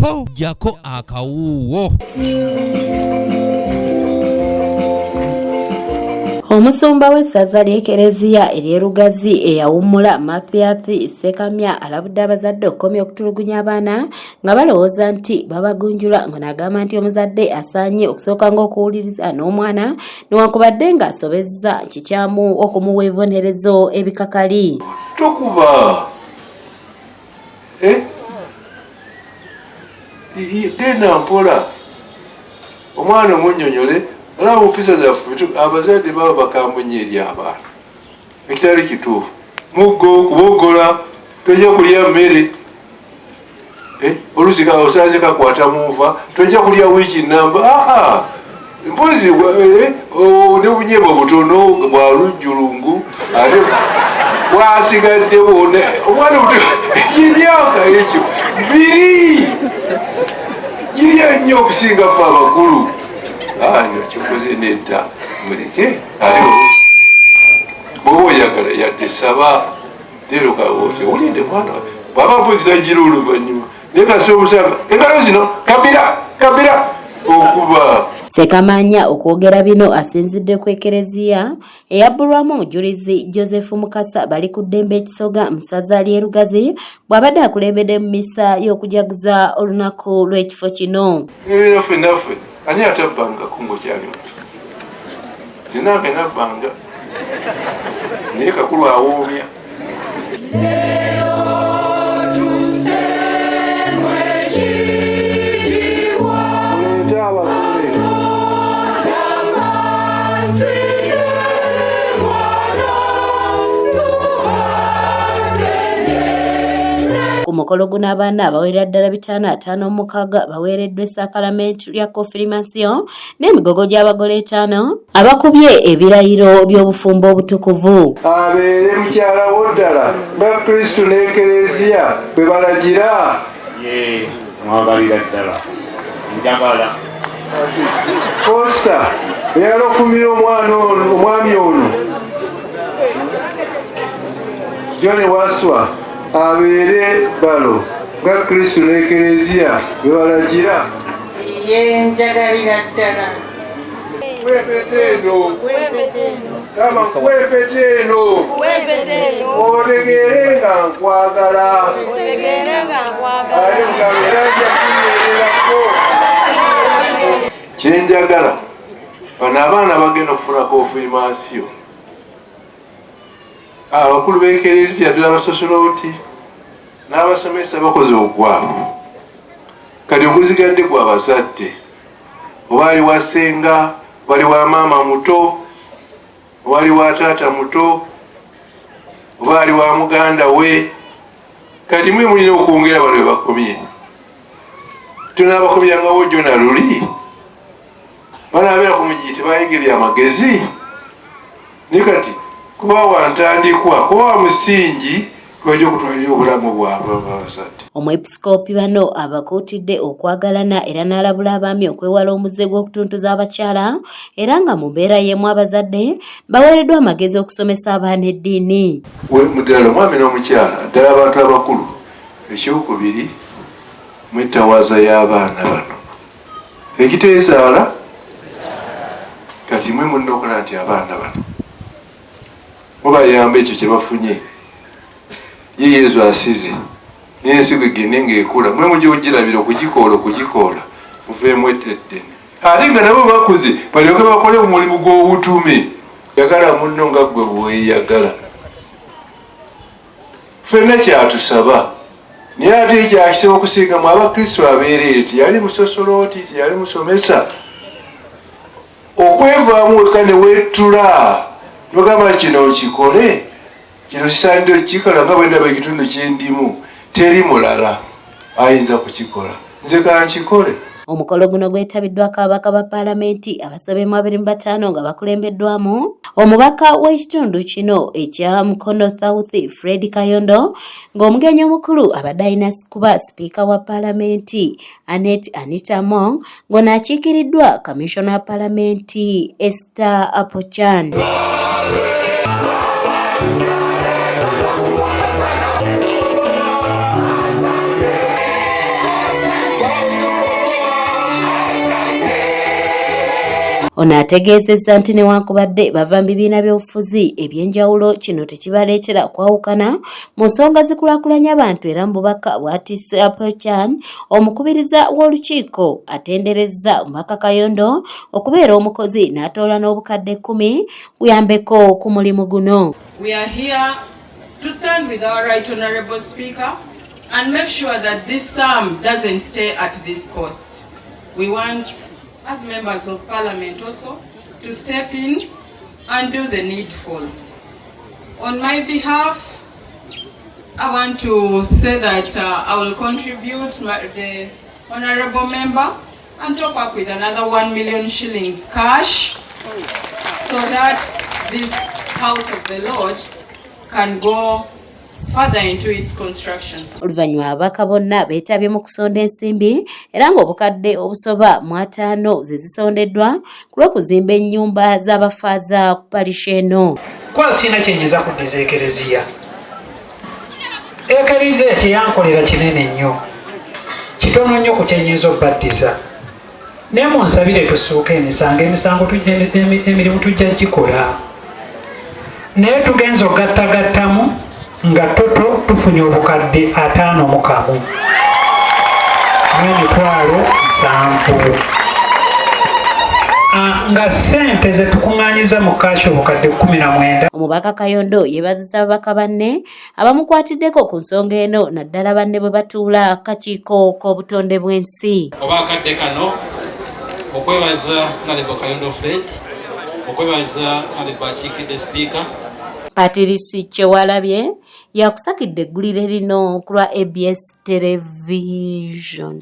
po jako akawuwo. Omusumba w'essaza ly'Ekereziya ery'Erugazi eyawummula Mathias Ssekamya alabudde abazadde okukomya okutulugunya abaana nga balowooza nti babagunjula, ng'agamba nti omuzadde asaanye okusooka ng'okuwuliriza n'omwana newankubadde ng'asobezza kikyamu okumuwa ebibonerezo ebikakali. Tokuba genda mpola omwana omunnyonnyole. Alaba mpisa zaffe abazadde baba bakambunye eri abaana ekitali kituufu. Muggo kubogola tojja kulya mmere oluusi osanze kakwata munva tojja kulya wiiki namba mpozi nebunyebwa butono bwa lujjulungu ate bwasigaddewo omwana emyaka ekyo 2 girya nnyo okusinga ffe abakulu. Kikoze nedda muleke ate bwoba oyagala yadde saba leero kawote olinde mwana bwaba mpozitagira oluvannyuma naye kasi omusanga engalo zino kabira okuba. Ssekamanya okwogera bino asinzidde ku Ekereziya eyabbulwamu omujulizi Joseph Mukasa bali ku ddembe ekisoga mu ssaza ly'Erugazi bw'abadde akulembedde mu misa y'okujaguza olunaku lw'ekifo kino. Naffe ani atabbanga kungo kyali zinange nabbanga naye kakulu awoomya. Ku mukolo guno abaana abawerera ddala 556 baweereddwa essakalamenti lya konfirimansiyo n'emigogo gy'abagole 5 abakubye ebirayiro by'obufumbo obutukuvu. Abeere mukyala wo ddala nga Kristo n'Ekereziya bwe balagira. Mwagalira ddala njagala. Kosta eyala okumira omwami ono John Waswa abeere balo nga Kristo n'Ekereziya bwe balagira. Njagalira ddala. Kwepete eno otegeere nga nkwagala ate mugamera njakunyererako. Kyenjagala bano abaana bagenda okufuna konfirimansiyo. Abakulu b'Ekereziya ddala abasosolooti n'abasomesa bakoze ogwabwe. Kati oguzigadde gwa bazadde oba ali wa ssenga, wali wa maama muto, wali wa taata muto, oba ali wa muganda we. Kati mwe mulina okwongera bano bebakomye. Tunaabakomyangawo jona luli banaabeera ku mugii tebayingira amagezi naye kati kuba wantandikwa kuba wa musingi gwajja okutwalira obulamu bwabwe abazadde. Omwepisikoopi bano abakuutidde okwagalana era n'alabula abaami okwewala omuze gw'okutuntuza abakyala era nga mu mbeera y'emu abazadde baweereddwa amagezi okusomesa abaana eddiini. Muddala omwami n'omukyala ddala abantu abakulu ekyokubiri mwetawaaza y'abaana bano ekiteezaala. Kati mwe mulina okola nti abaana bano mubayamba ekyo kye bafunye. Ye Yesu asize n'ensigo egende ng'ekula mwe mujja ogirabira okugikoola muveemu etteddene ate nga nabo bakuze balyoke bakole mu mulimu gw'obutume. Yagala munno nga ggwe bweyagala. Ffenna kyatusaba naye ate ekyakisaba okusinga mu abakristo abeereere tiyali musosolooti tiyali musomesa. Okwevaamu weka ne weetula nogamba kino nkikole kino kisaanidde okukikola nga bwe ndaba ekitundu kyendimu teri mulala ayinza kukikola nze kankikole. Omukolo guno gwetabiddwako ababaka ba paalamenti abasobemu 25 nga bakulembeddwamu omubaka w'ekitundu kino ekya Mukono South Fred Kayondo ng'omugenyi omukulu abadde kuba sipiika wa paalamenti Anita Mong ng'onaakiikiriddwa kamisona wa paalamenti Esther Apochan. Ono ategeezezza nti newankubadde bava mu bibiina by'obufuzi ebyenjawulo kino tekibaleetera kwawukana mu nsonga zikulaakulanya abantu era mu bubaka bw'atisse Apochan omukubiriza w'olukiiko atenderezza omubaka Kayondo okubeera omukozi n'atoola n'obukadde 10 buyambeko ku mulimu guno. We are here to stand with our right honourable speaker and make sure that this sum doesn't stay at this cost. We want, as members of parliament also, to step in and do the needful. On my behalf, I want to say that I will contribute the honourable member and top up with another 1 million shillings cash so that this house of the Lord can go further into its construction. Oluvannyuma ababaka bonna beetabye mu kusonda ensimbi era ng'obukadde obusoba mu 5 ze zisondeddwa ku lw'okuzimba ennyumba z'abafaaza ku palisha eno. Kwa sina kyenyeza kuddiza ekereziya. Ekereziya kyeyankolera kinene nnyo. Kitono nnyo ku kyenyeza obbaddiza. Naye munsabire tusuuke emisango emirimu tujja gikola. Naye tugenza ogattagattamu nga toto tufunye obukadde 5 mu kamu. n'emitwalo 7. Nga ssente ze tukuŋŋaanyiza mu kaashi obukadde 19. Omubaka Kayondo yeebazizza ababaka banne abamukwatiddeko ku nsonga eno naddala banne bwe batuula akakiiko k'obutonde bw'ensi. Oba akadde kano okwebaza Honorable Kayondo Fred, okwebaza Honorable akiikidde Speaker. Patirisi Kyewalabye yakusakidde eggulire lino ku lwa ABS Television.